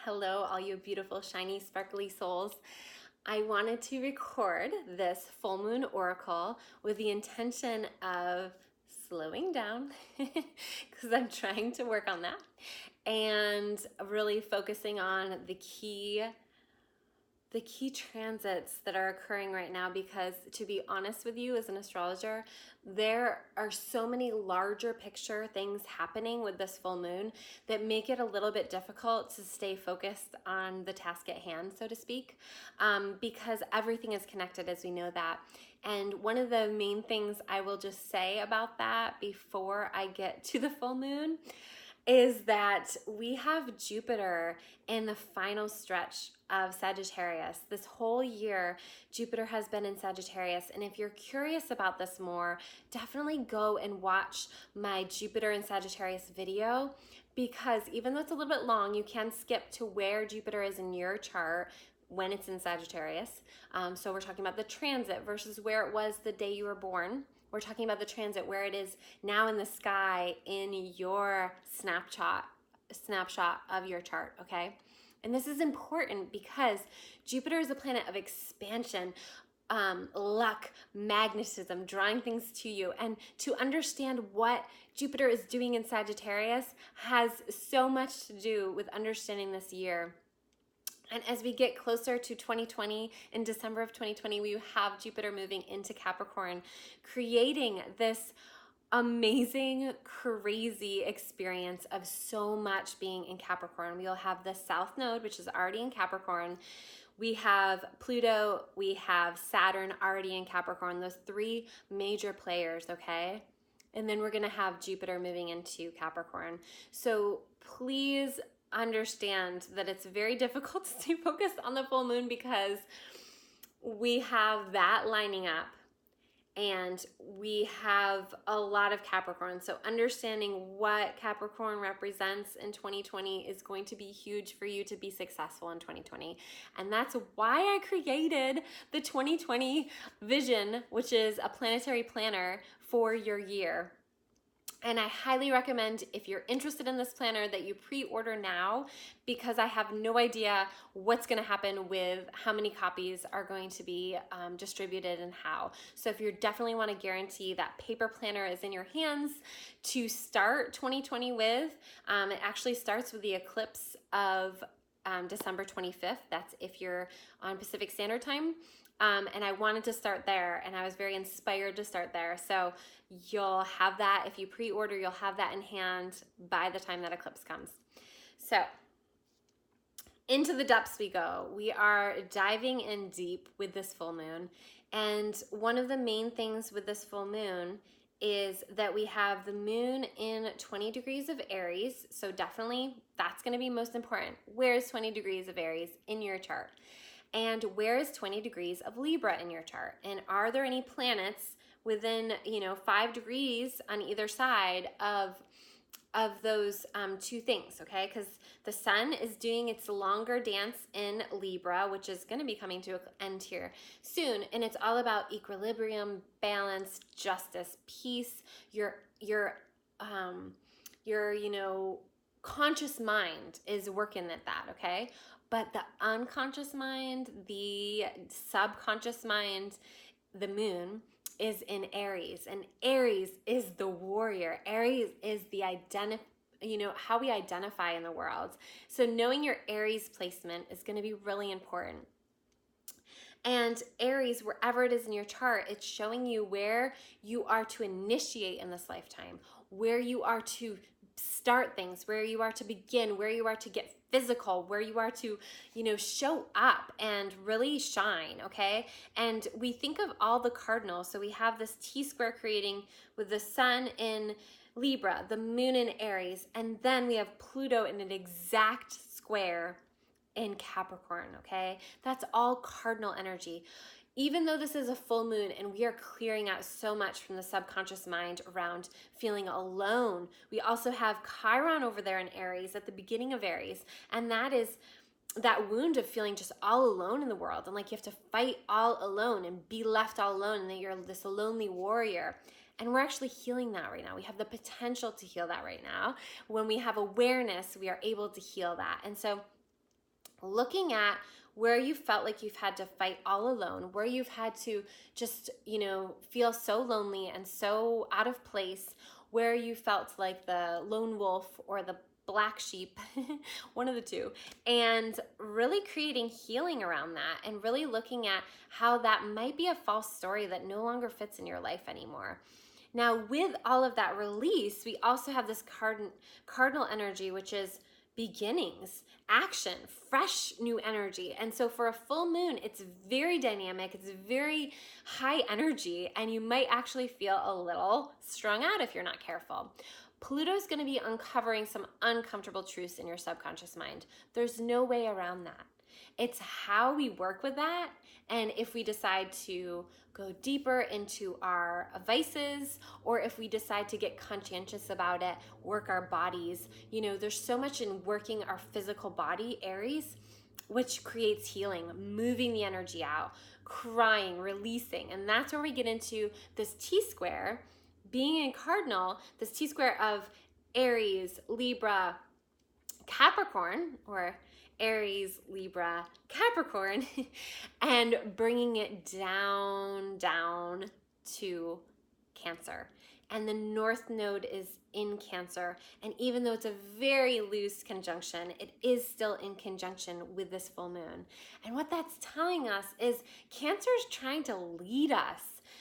Hello, all you beautiful, shiny, sparkly souls. I wanted to record this full moon oracle with the intention of slowing down because I'm trying to work on that and really focusing on the key transits that are occurring right now, because to be honest with you, as an astrologer, there are so many larger picture things happening with this full moon that make it a little bit difficult to stay focused on the task at hand, so to speak, because everything is connected, as we know that. And one of the main things I will just say about that before I get to the full moon is that we have Jupiter in the final stretch of Sagittarius. This whole year, Jupiter has been in Sagittarius. And if you're curious about this more, definitely go and watch my Jupiter in Sagittarius video, because even though it's a little bit long, you can skip to where Jupiter is in your chart when it's in Sagittarius. So we're talking about the transit versus where it was the day you were born. We're talking about the transit, where it is now in the sky in your snapshot of your chart, okay? And this is important because Jupiter is a planet of expansion, luck, magnetism, drawing things to you. And to understand what Jupiter is doing in Sagittarius has so much to do with understanding this year. And as we get closer to 2020, in December of 2020, we have Jupiter moving into Capricorn, creating this amazing, crazy experience of so much being in Capricorn. We'll have the South Node, which is already in Capricorn. We have Pluto, we have Saturn already in Capricorn, those three major players, okay? And then we're gonna have Jupiter moving into Capricorn. So please understand that it's very difficult to stay focused on the full moon because we have that lining up and we have a lot of Capricorn. So understanding what Capricorn represents in 2020 is going to be huge for you to be successful in 2020. And that's why I created the 2020 vision, which is a planetary planner for your year. And I highly recommend, if you're interested in this planner, that you pre-order now, because I have no idea what's going to happen with how many copies are going to be distributed and how. So if you definitely want to guarantee that paper planner is in your hands to start 2020 with, it actually starts with the eclipse of December 25th. That's if you're on Pacific Standard Time. And I wanted to start there, and I was very inspired to start there. So you'll have that, if you pre-order, you'll have that in hand by the time that eclipse comes. So into the depths we go. We are diving in deep with this full moon. And one of the main things with this full moon is that we have the moon in 20 degrees of Aries. So definitely that's going to be most important. Where's 20 degrees of Aries in your chart? And where is 20 degrees of Libra in your chart? And are there any planets within, 5 degrees on either side of those two things, okay? Because the sun is doing its longer dance in Libra, which is going to be coming to an end here soon. And it's all about equilibrium, balance, justice, peace. Your conscious mind is working at that, okay? But the unconscious mind, the subconscious mind, the moon is in Aries, and Aries is the warrior. Aries is the how we identify in the world. So knowing your Aries placement is going to be really important. And Aries, wherever it is in your chart, it's showing you where you are to initiate in this lifetime, where you are to start things, where you are to begin, where you are to get physical, where you are to, show up and really shine, okay? And we think of all the cardinals. So we have this T-square creating with the sun in Libra, the moon in Aries, and then we have Pluto in an exact square in Capricorn, okay? That's all cardinal energy. Even though this is a full moon and we are clearing out so much from the subconscious mind around feeling alone, we also have Chiron over there in Aries at the beginning of Aries. And that is that wound of feeling just all alone in the world. And like you have to fight all alone and be left all alone, and that you're this lonely warrior. And we're actually healing that right now. We have the potential to heal that right now. When we have awareness, we are able to heal that. And so looking at where you felt like you've had to fight all alone, where you've had to just, feel so lonely and so out of place, where you felt like the lone wolf or the black sheep, one of the two, and really creating healing around that and really looking at how that might be a false story that no longer fits in your life anymore. Now, with all of that release, we also have this cardinal energy, which is beginnings, action, fresh new energy. And so for a full moon, it's very dynamic, it's very high energy, and you might actually feel a little strung out if you're not careful. Pluto's going to be uncovering some uncomfortable truths in your subconscious mind. There's no way around that. It's how we work with that, and if we decide to go deeper into our vices, or if we decide to get conscientious about it, work our bodies. There's so much in working our physical body, Aries, which creates healing, moving the energy out, crying, releasing. And that's where we get into this T-square being in cardinal, this T-square of Aries, Libra, Capricorn, or Aries, Libra, Capricorn, and bringing it down to Cancer. And the North Node is in Cancer. And even though it's a very loose conjunction, it is still in conjunction with this full moon. And what that's telling us is Cancer is trying to lead us.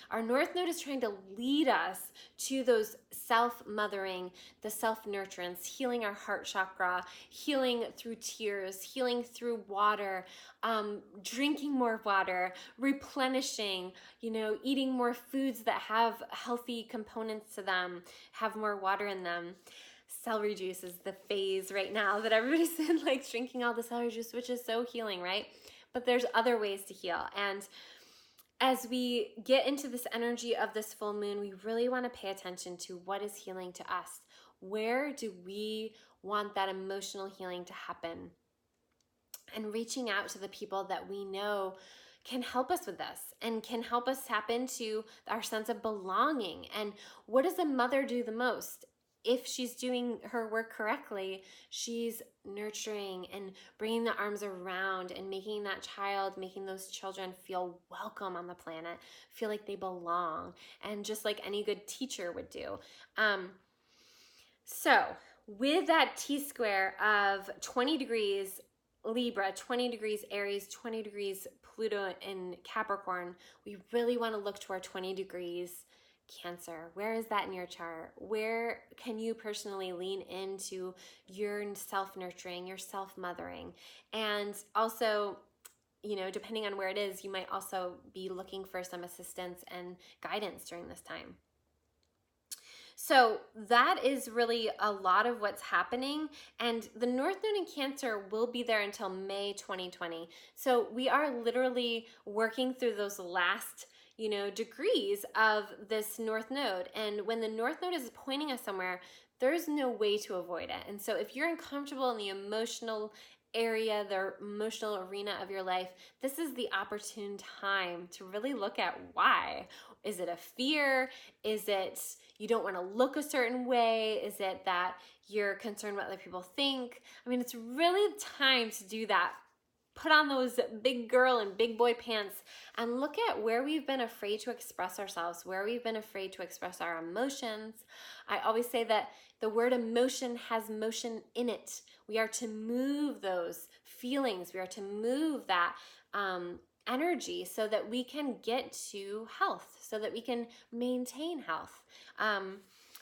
Our North Node is trying to lead us to those self-mothering, the self-nurturance, healing our heart chakra, healing through tears, healing through water, drinking more water, replenishing, eating more foods that have healthy components to them, have more water in them. Celery juice is the phase right now that everybody's in, like drinking all the celery juice, which is so healing, right? But there's other ways to heal. And as we get into this energy of this full moon, we really want to pay attention to what is healing to us. Where do we want that emotional healing to happen? And reaching out to the people that we know can help us with this and can help us tap into our sense of belonging. And what does a mother do the most? If she's doing her work correctly, she's nurturing and bringing the arms around and making that child, making those children feel welcome on the planet, feel like they belong, and just like any good teacher would do. So with that T-square of 20 degrees Libra, 20 degrees Aries, 20 degrees Pluto in Capricorn, we really want to look to our 20 degrees Cancer. Where is that in your chart? Where can you personally lean into your self-nurturing, your self-mothering? And also, depending on where it is, you might also be looking for some assistance and guidance during this time. So that is really a lot of what's happening, and the North Node in Cancer will be there until May 2020. So we are literally working through those last degrees of this North Node. And when the North Node is pointing us somewhere, there's no way to avoid it. And so if you're uncomfortable in the emotional area, the emotional arena of your life, this is the opportune time to really look at why. Is it a fear? Is it you don't want to look a certain way? Is it that you're concerned what other people think? I mean, it's really time to do that. Put on those big girl and big boy pants and look at where we've been afraid to express ourselves, where we've been afraid to express our emotions. I always say that the word emotion has motion in it. We are to move those feelings. We are to move that energy so that we can get to health, so that we can maintain health.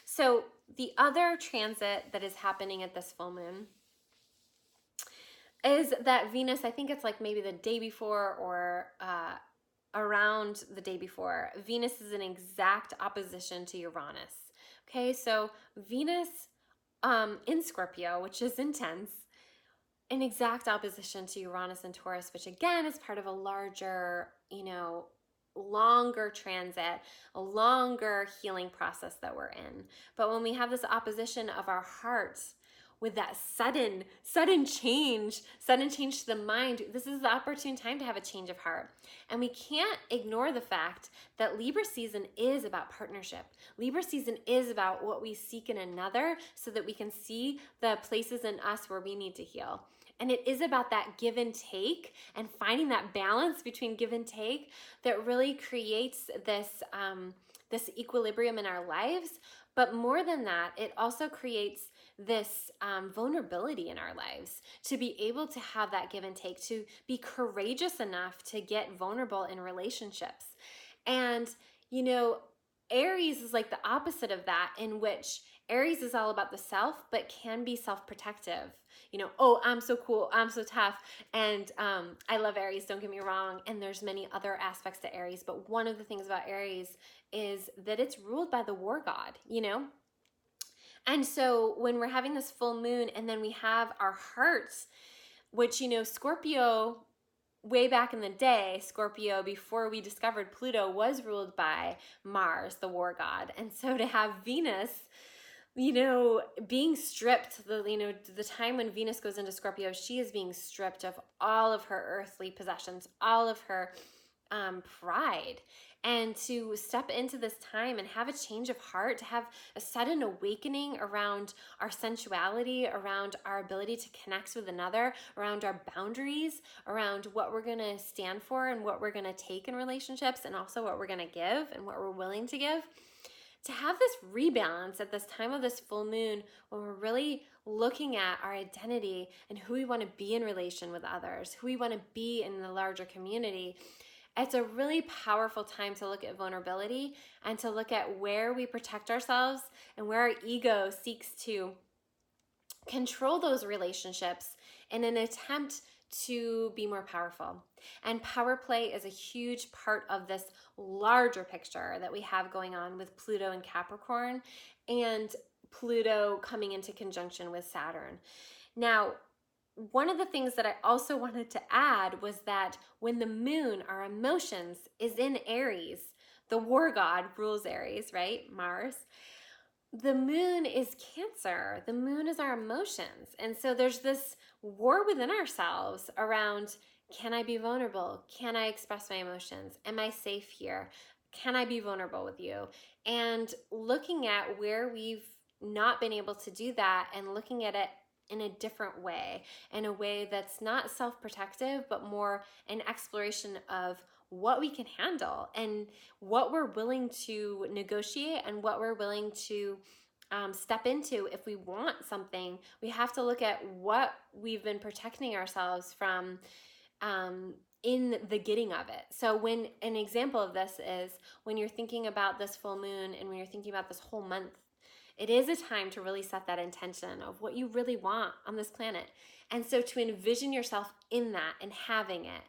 So the other transit that is happening at this full moon is that Venus, I think it's like maybe the day before or around the day before, Venus is in exact opposition to Uranus. Okay, so Venus in Scorpio, which is intense, in exact opposition to Uranus and Taurus, which again is part of a larger, longer transit, a longer healing process that we're in. But when we have this opposition of our hearts, with that sudden change to the mind, this is the opportune time to have a change of heart. And we can't ignore the fact that Libra season is about partnership. Libra season is about what we seek in another so that we can see the places in us where we need to heal. And it is about that give and take and finding that balance between give and take that really creates this equilibrium in our lives. But more than that, it also creates this vulnerability in our lives to be able to have that give and take, to be courageous enough to get vulnerable in relationships. And, you know, Aries is like the opposite of that, in which Aries is all about the self, but can be self-protective. You know, oh, I'm so cool, I'm so tough. And I love Aries, don't get me wrong. And there's many other aspects to Aries, but one of the things about Aries is that it's ruled by the war god, you know? And so when we're having this full moon and then we have our hearts, which, you know, Scorpio, way back in the day, Scorpio, before we discovered Pluto, was ruled by Mars, the war god. And so to have Venus, you know, being stripped, the time when Venus goes into Scorpio, she is being stripped of all of her earthly possessions, all of her pride. And to step into this time and have a change of heart, to have a sudden awakening around our sensuality, around our ability to connect with another, around our boundaries, around what we're going to stand for and what we're going to take in relationships, and also what we're going to give and what we're willing to give. To have this rebalance at this time of this full moon, when we're really looking at our identity and who we want to be in relation with others, who we want to be in the larger community, it's a really powerful time to look at vulnerability and to look at where we protect ourselves and where our ego seeks to control those relationships in an attempt to be more powerful. And power play is a huge part of this larger picture that we have going on with Pluto and Capricorn, and Pluto coming into conjunction with Saturn. Now, one of the things that I also wanted to add was that when the moon, our emotions, is in Aries, the war god rules Aries, right? Mars. The moon is Cancer. The moon is our emotions. And so there's this war within ourselves around, can I be vulnerable? Can I express my emotions? Am I safe here? Can I be vulnerable with you? And looking at where we've not been able to do that and looking at it in a different way, in a way that's not self-protective, but more an exploration of what we can handle and what we're willing to negotiate and what we're willing to step into. If we want something, we have to look at what we've been protecting ourselves from in the getting of it. So when an example of this is when you're thinking about this full moon and when you're thinking about this whole month, it is a time to really set that intention of what you really want on this planet. And so to envision yourself in that and having it,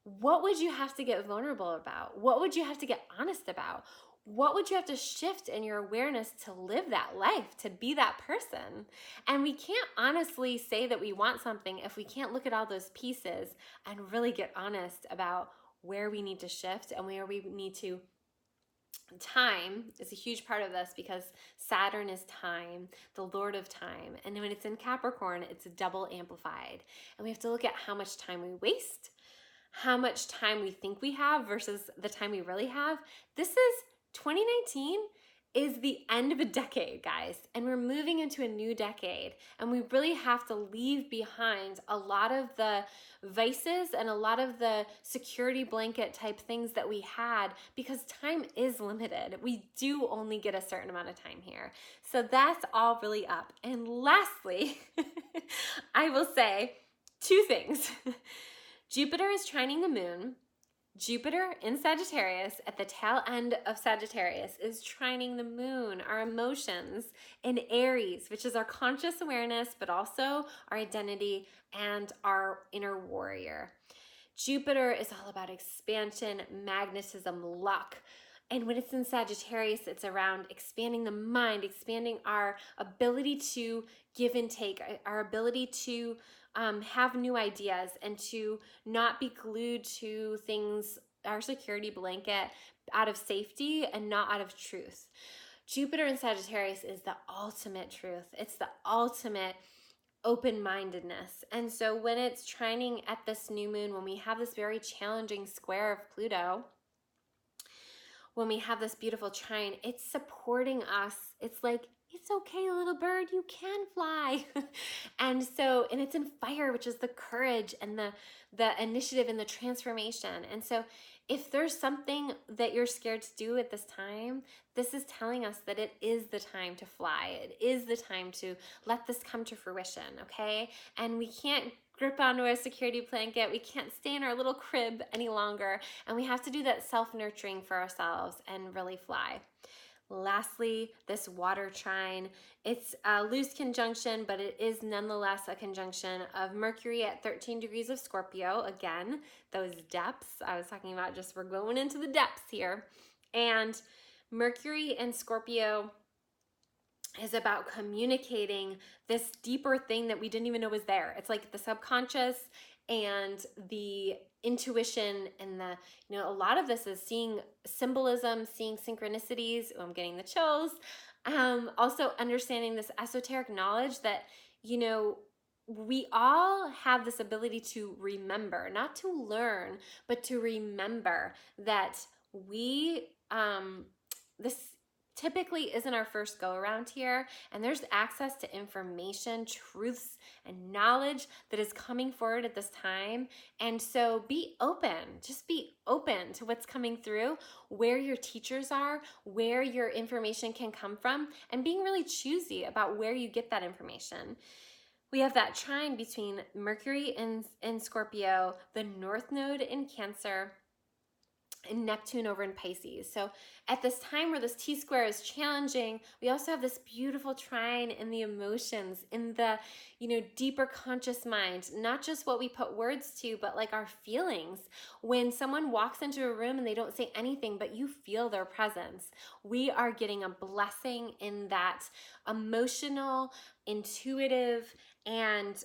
what would you have to get vulnerable about? What would you have to get honest about? What would you have to shift in your awareness to live that life, to be that person? And we can't honestly say that we want something if we can't look at all those pieces and really get honest about where we need to shift and where we need to. Time is a huge part of this because Saturn is time, the Lord of time. And when it's in Capricorn, it's double amplified. And we have to look at how much time we waste, how much time we think we have versus the time we really have. This is 2019 is the end of a decade, guys, and we're moving into a new decade, and we really have to leave behind a lot of the vices and a lot of the security blanket type things that we had, because time is limited. We do only get a certain amount of time here. So that's all really up. And lastly, I will say two things. Jupiter is trining the moon. Jupiter in Sagittarius at the tail end of Sagittarius is trining the moon, our emotions, in Aries, which is our conscious awareness, but also our identity and our inner warrior. Jupiter is all about expansion, magnetism, luck. And when it's in Sagittarius, it's around expanding the mind, expanding our ability to give and take, our ability to have new ideas and to not be glued to things, our security blanket, out of safety and not out of truth. Jupiter in Sagittarius is the ultimate truth. It's the ultimate open-mindedness. And so when it's trining at this new moon, when we have this very challenging square of Pluto, when we have this beautiful trine, it's supporting us. It's like, it's okay, little bird, you can fly. And it's in fire, which is the courage and the initiative and the transformation. And so if there's something that you're scared to do at this time, this is telling us that it is the time to fly. It is the time to let this come to fruition, okay? And we can't grip onto our security blanket. We can't stay in our little crib any longer. And we have to do that self-nurturing for ourselves and really fly. Lastly, this water trine, it's a loose conjunction, but it is nonetheless a conjunction of Mercury at 13 degrees of Scorpio. Again, those depths I was talking about, just we're going into the depths here. And Mercury and Scorpio is about communicating this deeper thing that we didn't even know was there. It's like the subconscious and the intuition and a lot of this is seeing symbolism, seeing synchronicities. Oh, I'm getting the chills. Also understanding this esoteric knowledge that, we all have this ability to remember, not to learn, but to remember that this typically isn't our first go around here, and there's access to information, truths, and knowledge that is coming forward at this time. And so be open, just be open to what's coming through, where your teachers are, where your information can come from, and being really choosy about where you get that information. We have that trine between Mercury in Scorpio, the North Node in Cancer, and Neptune over in Pisces. So at this time where this T-square is challenging, we also have this beautiful trine in the emotions, in the, deeper conscious mind, not just what we put words to, but like our feelings. When someone walks into a room and they don't say anything, but you feel their presence, we are getting a blessing in that emotional, intuitive, and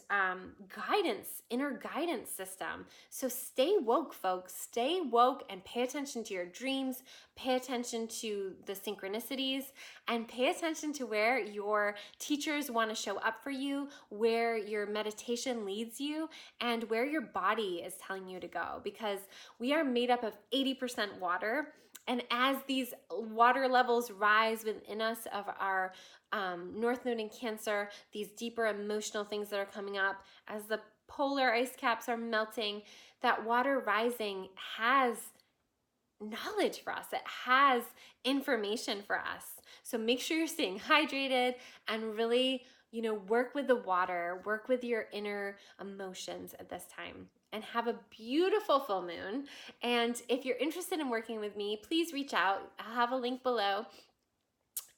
inner guidance system. So stay woke, folks. Stay woke and pay attention to your dreams, pay attention to the synchronicities, and pay attention to where your teachers want to show up for you, where your meditation leads you, and where your body is telling you to go, because we are made up of 80% water. And as these water levels rise within us of our North Node in Cancer, these deeper emotional things that are coming up, as the polar ice caps are melting, that water rising has knowledge for us. It has information for us. So make sure you're staying hydrated and really, work with the water, work with your inner emotions at this time. And have a beautiful full moon. And if you're interested in working with me, please reach out. I'll have a link below.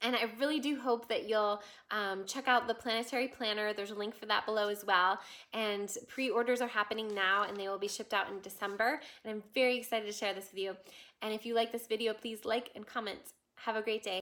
And I really do hope that you'll check out the Planetary Planner. There's a link for that below as well. And pre-orders are happening now, and they will be shipped out in December. And I'm very excited to share this with you. And if you like this video, please like and comment. Have a great day.